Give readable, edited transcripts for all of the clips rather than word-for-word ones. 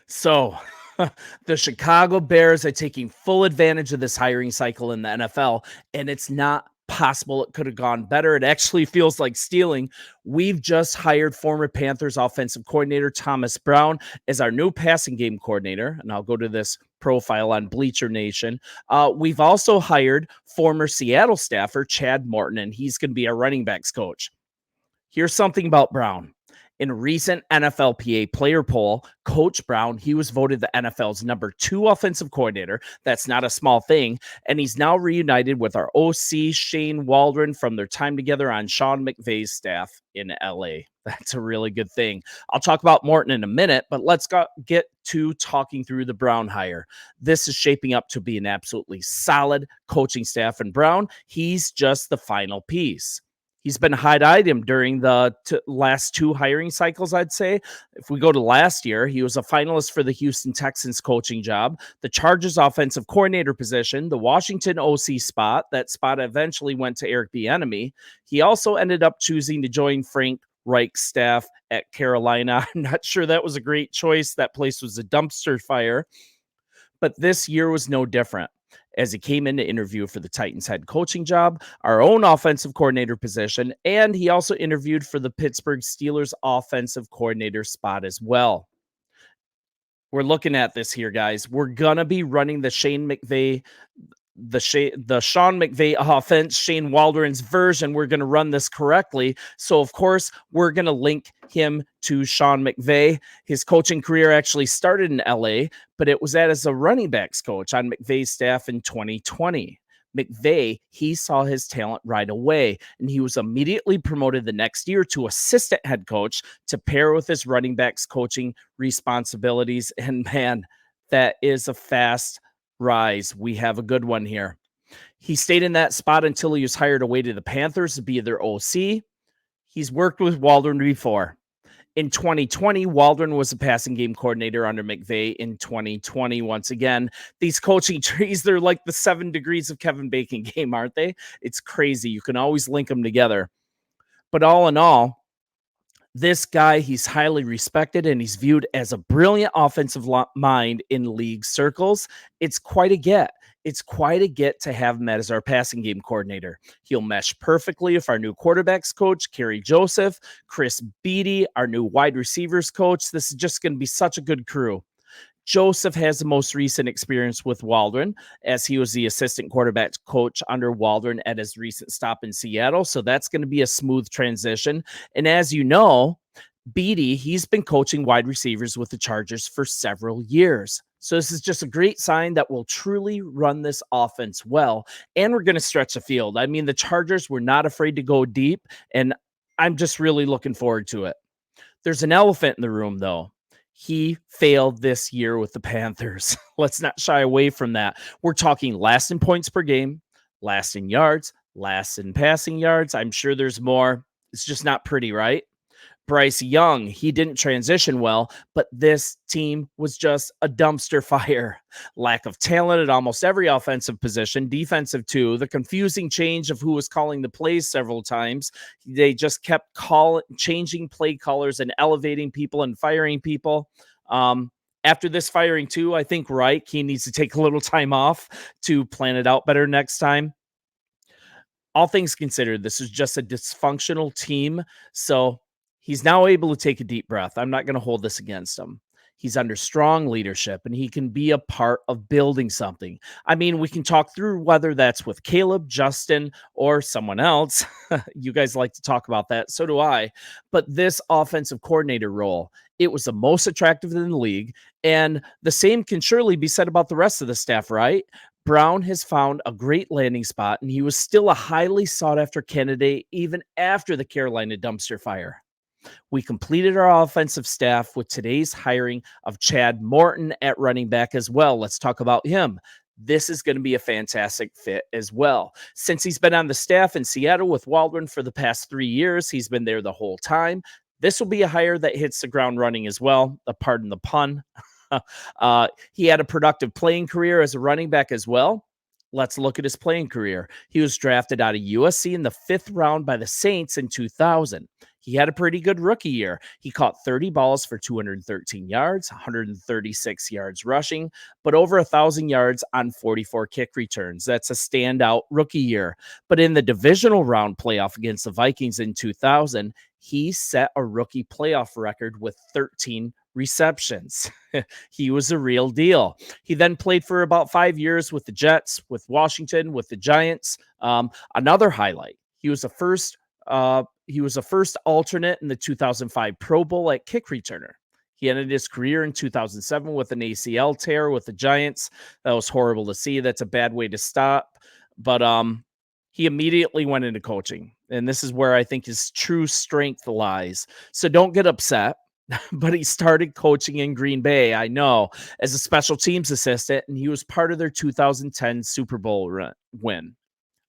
So the Chicago Bears are taking full advantage of this hiring cycle in the NFL, and it's not possible it could have gone better. It actually feels like stealing. We've just hired former Panthers offensive coordinator Thomas Brown as our new passing game coordinator, and I'll go to this profile on Bleacher Nation. We've also hired former Seattle staffer Chad Morton, and he's going to be our running backs coach. Here's something about Brown. In a recent NFLPA player poll, Coach Brown, he was voted the NFL's #2 offensive coordinator. That's not a small thing. And he's now reunited with our OC, Shane Waldron, from their time together on Sean McVay's staff in LA. That's a really good thing. I'll talk about Morton in a minute, but let's get to talking through the Brown hire. This is shaping up to be an absolutely solid coaching staff. And Brown, he's just the final piece. He's been a hot item during the last two hiring cycles, I'd say. If we go to last year, he was a finalist for the Houston Texans coaching job, the Chargers offensive coordinator position, the Washington OC spot. That spot eventually went to Eric Bieniemy. He also ended up choosing to join Frank Reich's staff at Carolina. I'm not sure that was a great choice. That place was a dumpster fire. But this year was no different. As he came in to interview for the Titans head coaching job, our own offensive coordinator position, and he also interviewed for the Pittsburgh Steelers offensive coordinator spot as well. We're looking at this here, guys. We're going to be running the Sean McVay offense, Shane Waldron's version. We're going to run this correctly. So, of course, we're going to link him to Sean McVay. His coaching career actually started in LA, but it was as a running backs coach on McVay's staff in 2020. McVay, he saw his talent right away, and he was immediately promoted the next year to assistant head coach to pair with his running backs coaching responsibilities. And man, that is a fast rise. We have a good one here. He stayed in that spot until he was hired away to the Panthers to be their OC. He's worked with Waldron before. In 2020, Waldron was a passing game coordinator under McVay. In 2020, once again, these coaching trees, they're like the 7 degrees of Kevin Bacon game, aren't they? It's crazy. You can always link them together. But all in all, this guy, he's highly respected and he's viewed as a brilliant offensive mind in league circles. It's quite a get. It's quite a get to have him as our passing game coordinator. He'll mesh perfectly with our new quarterbacks coach, Kerry Joseph, Chris Beatty, our new wide receivers coach. This is just going to be such a good crew. Joseph has the most recent experience with Waldron, as he was the assistant quarterback coach under Waldron at his recent stop in Seattle. So that's going to be a smooth transition. And as you know, Beatty, he's been coaching wide receivers with the Chargers for several years. So this is just a great sign that we'll truly run this offense well, and we're going to stretch the field. I mean, the Chargers were not afraid to go deep, and I'm just really looking forward to it. There's an elephant in the room, though. He failed this year with the Panthers. Let's not shy away from that. We're talking last in points per game, last in yards, last in passing yards. I'm sure there's more. It's just not pretty, right? Bryce Young, he didn't transition well, but this team was just a dumpster fire. Lack of talent at almost every offensive position, defensive too. The confusing change of who was calling the plays several times. They just kept changing play callers and elevating people and firing people. After this firing too, I think Reich, he needs to take a little time off to plan it out better next time. All things considered, this is just a dysfunctional team. So he's now able to take a deep breath. I'm not going to hold this against him. He's under strong leadership, and he can be a part of building something. I mean, we can talk through whether that's with Caleb, Justin, or someone else. You guys like to talk about that. So do I. But this offensive coordinator role, it was the most attractive in the league. And the same can surely be said about the rest of the staff, right? Brown has found a great landing spot, and he was still a highly sought-after candidate even after the Carolina dumpster fire. We completed our offensive staff with today's hiring of Chad Morton at running back as well. Let's talk about him. This is going to be a fantastic fit as well. Since he's been on the staff in Seattle with Waldron for the past 3 years, he's been there the whole time. This will be a hire that hits the ground running as well. Pardon the pun. He had a productive playing career as a running back as well. Let's look at his playing career. He was drafted out of USC in the 5th round by the Saints in 2000. He had a pretty good rookie year. He caught 30 balls for 213 yards, 136 yards rushing, but over 1,000 yards on 44 kick returns. That's a standout rookie year. But in the divisional round playoff against the Vikings in 2000, he set a rookie playoff record with 13 receptions. He was a real deal. He then played for about 5 years with the Jets, with Washington, with the Giants. Another highlight: he was a first alternate in the 2005 Pro Bowl at kick returner. He ended his career in 2007 with an ACL tear with the Giants. That was horrible to see. That's a bad way to stop. But he immediately went into coaching. And this is where I think his true strength lies. So don't get upset. But he started coaching in Green Bay, I know, as a special teams assistant, and he was part of their 2010 Super Bowl win.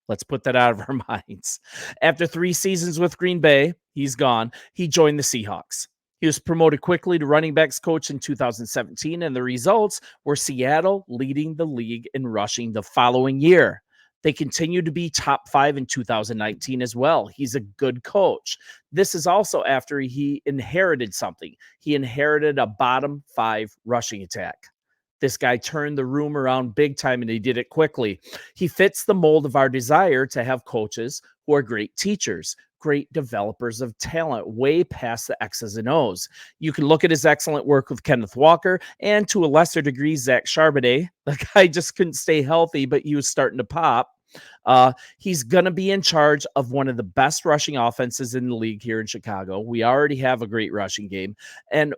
Let's put that out of our minds. After 3 seasons with Green Bay, he's gone. He joined the Seahawks. He was promoted quickly to running backs coach in 2017, and the results were Seattle leading the league in rushing the following year. They continued to be top 5 in 2019 as well. He's a good coach. This is also after he inherited something. He inherited a bottom 5 rushing attack. This guy turned the room around big time, and he did it quickly. He fits the mold of our desire to have coaches who are great teachers, great developers of talent, way past the X's and O's. You can look at his excellent work with Kenneth Walker and, to a lesser degree, Zach Charbonnet. The guy just couldn't stay healthy, but he was starting to pop. He's going to be in charge of one of the best rushing offenses in the league here in Chicago. We already have a great rushing game,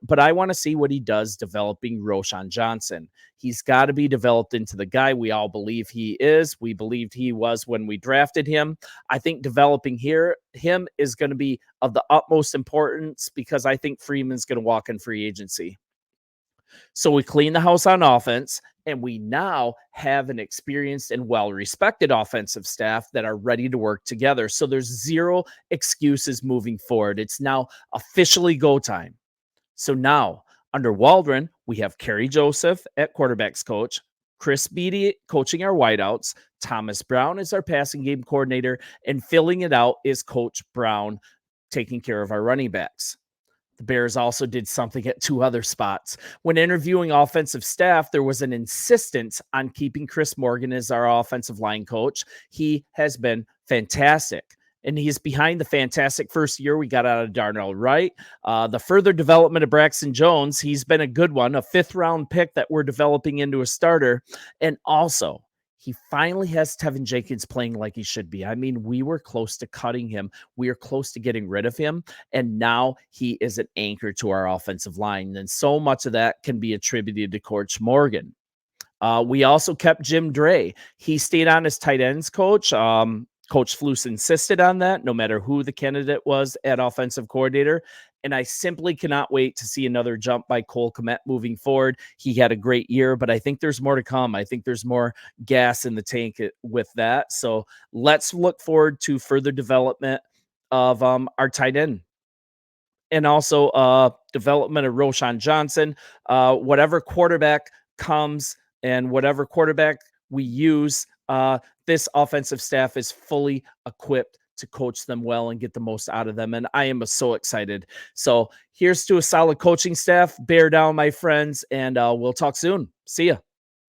but I want to see what he does developing Roschon Johnson. He's got to be developed into the guy we all believe he is. We believed he was when we drafted him. I think developing him is going to be of the utmost importance, because I think Freeman's going to walk in free agency. So we clean the house on offense, and we now have an experienced and well-respected offensive staff that are ready to work together. So there's zero excuses moving forward. It's now officially go time. So now, under Waldron, we have Kerry Joseph at quarterbacks coach, Chris Beatty coaching our wideouts, Thomas Brown is our passing game coordinator, and filling it out is Coach Brown taking care of our running backs. The Bears also did something at 2 other spots. When interviewing offensive staff, there was an insistence on keeping Chris Morgan as our offensive line coach. He has been fantastic, and he's behind the fantastic first year we got out of Darnell Wright. The further development of Braxton Jones, he's been a good one, a 5th-round pick that we're developing into a starter. And also, he finally has Tevin Jenkins playing like he should be. I mean, we were close to cutting him. We are close to getting rid of him. And now he is an anchor to our offensive line. And so much of that can be attributed to Coach Morgan. We also kept Jim Dre. He stayed on as tight ends coach. Coach Flus insisted on that, no matter who the candidate was at offensive coordinator. And I simply cannot wait to see another jump by Cole Kmet moving forward. He had a great year, but I think there's more to come. I think there's more gas in the tank with that. So let's look forward to further development of our tight end. And also development of Roschon Johnson. Whatever quarterback comes and whatever quarterback we use, this offensive staff is fully equipped to coach them well and get the most out of them. And I am so excited. So here's to a solid coaching staff. Bear down, my friends, and we'll talk soon. See ya.